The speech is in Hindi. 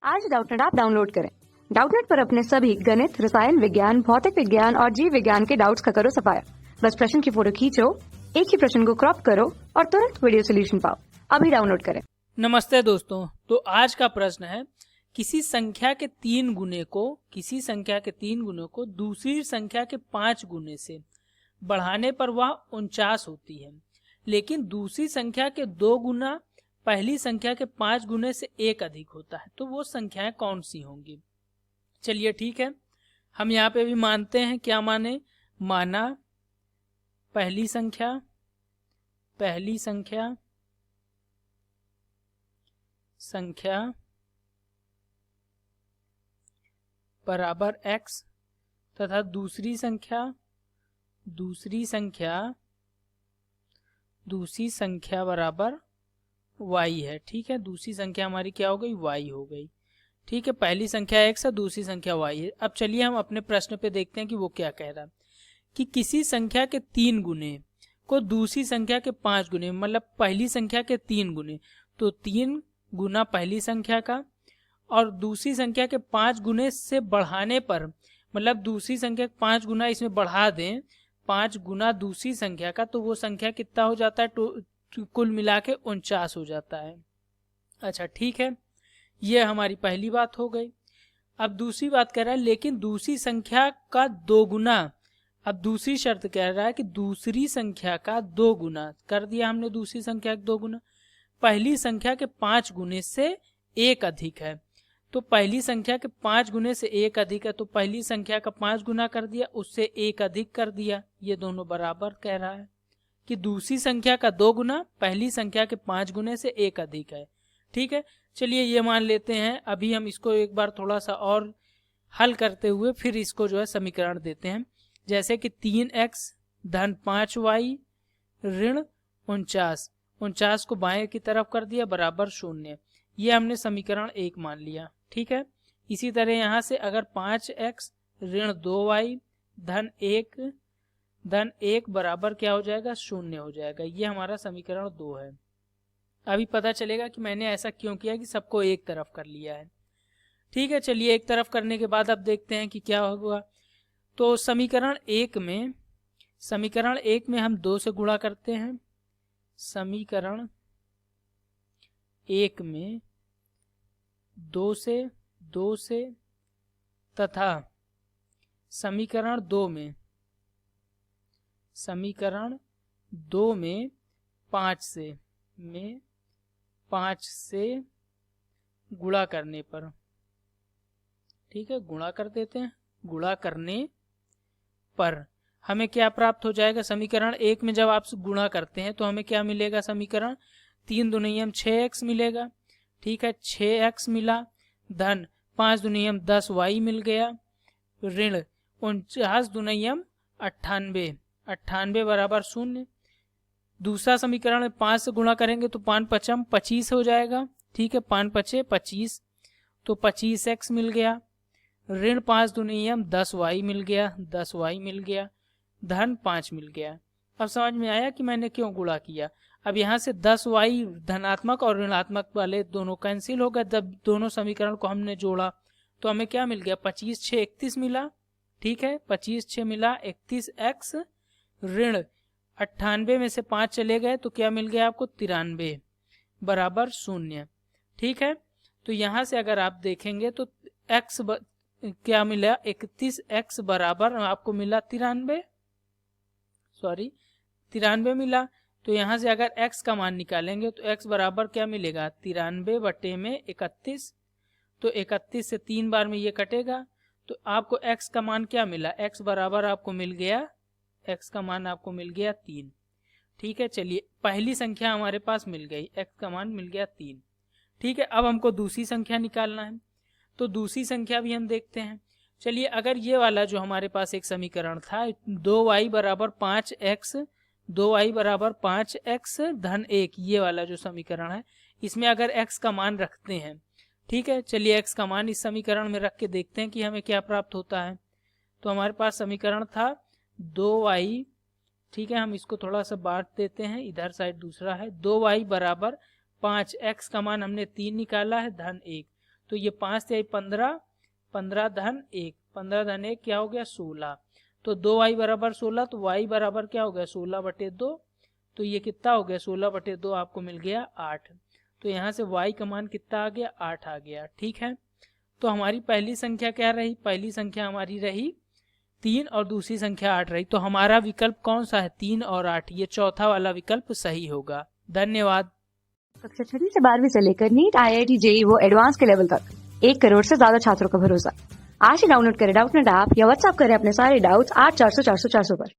आज डाउटनेट ऐप डाउनलोड करें। डाउटनेट पर अपने सभी गणित, रसायन विज्ञान, भौतिक विज्ञान और जीव विज्ञान के डाउट्स का करो सफाया। बस प्रश्न की फोटो खींचो, एक ही प्रश्न को क्रॉप करो और तुरंत वीडियो सोल्यूशन पाओ। अभी डाउनलोड करें। नमस्ते दोस्तों, तो आज का प्रश्न है किसी संख्या के 3 गुने को दूसरी संख्या के 5 गुने से बढ़ाने पर वह 49 होती है, लेकिन दूसरी संख्या के 2 गुना पहली संख्या के 5 गुने से 1 अधिक होता है, तो वो संख्याएं कौन सी होंगी। चलिए ठीक है, हम यहाँ पे भी मानते हैं, क्या माना पहली संख्या बराबर x तथा दूसरी संख्या बराबर y है। ठीक है, दूसरी संख्या हमारी क्या हो गई, y हो गई। ठीक है, पहली संख्या x है, दूसरी संख्या y है। अब चलिए हम अपने प्रश्न पे देखते हैं कि वो क्या कह रहा है कि किसी संख्या के 3 गुने को दूसरी संख्या के 5 गुने, मतलब पहली संख्या के 3 गुने, तो 3 गुना पहली संख्या का और दूसरी संख्या के 5 गुने से बढ़ाने पर, मतलब दूसरी संख्या 5 गुना इसमें बढ़ा दें, 5 गुना दूसरी संख्या का, तो वो संख्या कितना हो जाता है, कुल मिला के 49 हो जाता है। अच्छा ठीक है, ये हमारी पहली बात हो गई। अब दूसरी बात कह रहा है लेकिन दूसरी संख्या का 2 गुना। अब दूसरी शर्त कह रहा है कि दूसरी संख्या का 2 गुना कर दिया हमने, दूसरी संख्या का 2 गुना पहली संख्या के 5 गुने से 1 अधिक है। तो पहली संख्या के 5 गुने से 1 अधिक है, तो पहली संख्या का 5 गुना कर दिया, उससे 1 अधिक कर दिया, ये दोनों बराबर कह रहा है कि दूसरी संख्या का 2 गुना पहली संख्या के 5 गुने से 1 अधिक है। ठीक है, चलिए ये मान लेते हैं। अभी हम इसको एक बार थोड़ा सा और हल करते हुए फिर इसको जो है समीकरण देते हैं, जैसे कि 3x धन 5y ऋण 49 को बाएं की तरफ कर दिया बराबर 0। ये हमने समीकरण 1 मान लिया। ठीक है, इसी तरह यहाँ से अगर 5x ऋण 2y धन 1 बराबर क्या हो जाएगा, 0 हो जाएगा। ये हमारा समीकरण 2 है। अभी पता चलेगा कि मैंने ऐसा क्यों किया कि सबको एक तरफ कर लिया है। ठीक है, चलिए एक तरफ करने के बाद अब देखते हैं कि क्या हुआ। तो समीकरण 1 में हम 2 से गुणा करते हैं। समीकरण 1 में 2 से तथा समीकरण 2 में 5 से गुणा करने पर, ठीक है, गुणा कर देते हैं। गुणा करने पर हमें क्या प्राप्त हो जाएगा, समीकरण 1 में जब आप गुणा करते हैं तो हमें क्या मिलेगा, समीकरण 3 दूनियम 6x मिलेगा। ठीक है, 6x मिला धन 5 दूनियम 10y मिल गया ऋण 49 दूनियम 98 बराबर 0। दूसरा समीकरण में 5 से गुणा करेंगे तो 5 पचम 25 हो जाएगा। ठीक है, 5 पचे 25, तो 25x मिल गया ऋण 5 दूनियम 10y मिल गया धन 5 मिल गया। अब समझ में आया कि मैंने क्यों गुणा किया। अब यहाँ से 10y धनात्मक और ऋणात्मक वाले दोनों कैंसिल हो गए। जब दोनों समीकरण को हमने जोड़ा तो हमें क्या मिल गया, 25 6 31 मिला। ठीक है, 25 6 मिला 31x ऋण 98 में से 5 चले गए तो क्या मिल गया आपको, 93 बराबर 0। ठीक है, तो यहाँ से अगर आप देखेंगे तो x क्या मिला, 31x बराबर आपको मिला 93 मिला। तो यहाँ से अगर x का मान निकालेंगे तो x बराबर क्या मिलेगा, 93 बटे में 31, तो 31 से 3 बार में ये कटेगा, तो आपको x का मान क्या मिला, x बराबर आपको मिल गया, x का मान आपको मिल गया 3। ठीक है, चलिए पहली संख्या हमारे पास मिल गई, x का मान मिल गया 3। ठीक है, अब हमको दूसरी संख्या निकालना है, तो दूसरी संख्या भी हम देखते हैं। चलिए, अगर ये वाला जो हमारे पास एक समीकरण था 2y बराबर 5x धन 1, ये वाला जो समीकरण है, इसमें अगर x का मान रखते हैं, ठीक है, चलिए x का मान इस समीकरण में रख के देखते हैं कि हमें क्या प्राप्त होता है। तो हमारे पास समीकरण था 2y, ठीक है, हम इसको थोड़ा सा बांट देते हैं, इधर साइड दूसरा है, 2y बराबर 5, x का मान हमने 3 निकाला है धन 1, तो ये 5 से 15, 15 धन 1, 15 धन 1 क्या हो गया 16। तो 2y बराबर 16, तो y बराबर क्या हो गया 16/2। तो ये कितना हो गया 16/2 आपको मिल गया 8। तो यहाँ से y का मान कितना आ गया 8 आ गया। ठीक है, तो हमारी पहली संख्या क्या रही, पहली संख्या हमारी रही 3 और दूसरी संख्या 8 रही। तो हमारा विकल्प कौन सा है 3 और 8, ये चौथा वाला विकल्प सही होगा। धन्यवाद। कक्षा 6 से 12वीं से लेकर नीट, IIT, JEE वो एडवांस के लेवल तक 1 करोड़ से ज्यादा छात्रों का भरोसा। आज ही डाउनलोड करें डाउटनेट ऐप या व्हाट्सएप करें अपने सारे डाउट्स 8400 400 400 पर।